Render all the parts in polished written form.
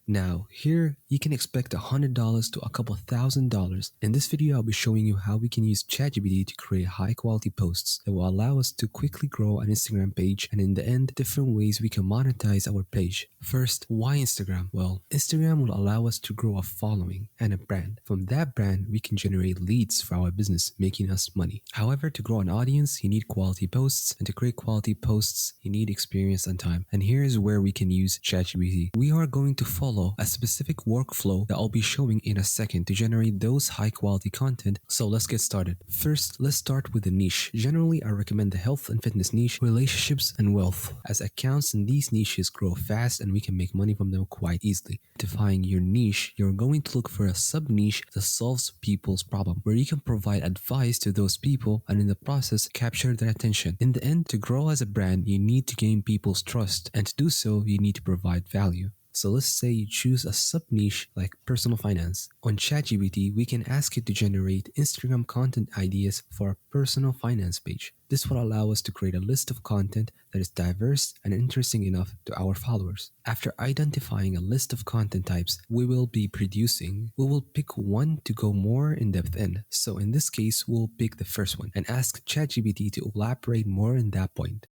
Now, here you can expect $100 to a couple $1,000. In this video, I'll be showing you how we can use ChatGPT to create high quality posts that will allow us to quickly grow an Instagram page, and in the end, different ways we can monetize our page. First, why Instagram? Well, Instagram will allow us to grow a following and a brand. From that brand, we can generate leads for our business, making us money. However, to grow an audience, you need quality posts, and to create quality posts, you need experience and time. And here is where we can use ChatGPT. We are going to follow a specific workflow that I'll be showing in a second to generate those high quality content. So let's get started. First, let's start with the niche. Generally, I recommend the health and fitness niche, relationships, and wealth, as accounts in these niches grow fast and we can make money from them quite easily. Identifying your niche, you're going to look for a sub niche that solves people's problem, where you can provide advice to those people and in the process capture their attention. In the end, to grow as a brand, you need to gain people's trust, and to do so, you need to provide value. So let's say you choose a sub-niche like personal finance. On ChatGPT, we can ask it to generate Instagram content ideas for a personal finance page. This will allow us to create a list of content that is diverse and interesting enough to our followers. After identifying a list of content types we will be producing, we will pick one to go more in depth in. So in this case, we'll pick the first one and ask ChatGPT to elaborate more in that point.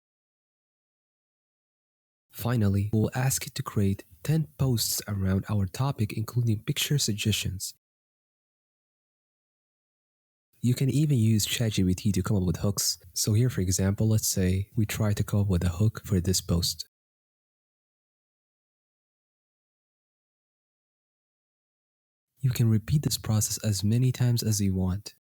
Finally, we'll ask it to create 10 posts around our topic, including picture suggestions. You can even use ChatGPT to come up with hooks. So here, for example, let's say we try to come up with a hook for this post. You can repeat this process as many times as you want.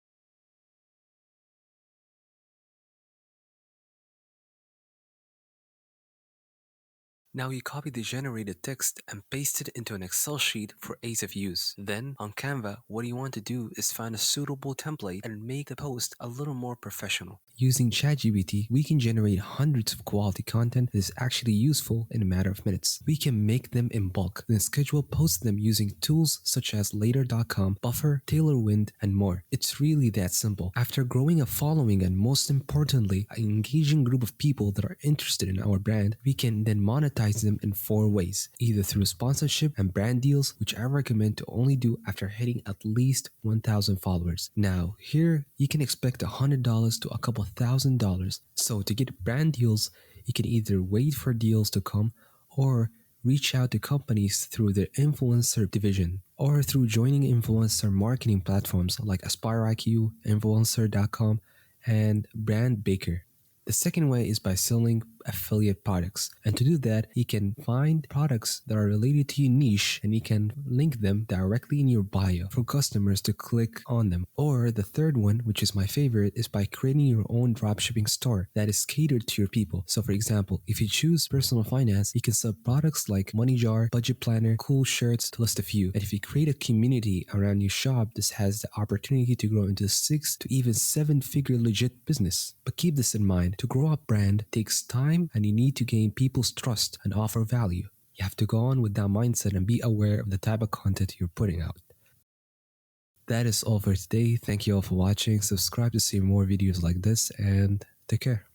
Now you copy the generated text and paste it into an Excel sheet for ease of use. Then, on Canva, what you want to do is find a suitable template and make the post a little more professional. Using ChatGPT, we can generate hundreds of quality content that is actually useful in a matter of minutes. We can make them in bulk, then schedule post them using tools such as Later.com, Buffer, Tailorwind, and more. It's really that simple. After growing a following and most importantly, an engaging group of people that are interested in our brand, we can then monetize them in 4 ways, either through sponsorship and brand deals, which I recommend to only do after hitting at least 1,000 followers. Now, here you can expect $100 to a couple $1,000. So to get brand deals, you can either wait for deals to come or reach out to companies through their influencer division or through joining influencer marketing platforms like AspireIQ, Influencer.com, and Brand Baker. The second way is by selling affiliate products. And to do that, you can find products that are related to your niche and you can link them directly in your bio for customers to click on them. Or the third one, which is my favorite, is by creating your own dropshipping store that is catered to your people. So for example, if you choose personal finance, you can sell products like Money Jar, Budget Planner, Cool Shirts, to list a few. And if you create a community around your shop, this has the opportunity to grow into a 6 to even 7-figure legit business. But keep this in mind, to grow a brand takes time and you need to gain people's trust and offer value. You have to go on with that mindset and be aware of the type of content you're putting out. That is all for today. Thank you all for watching. Subscribe to see more videos like this and take care.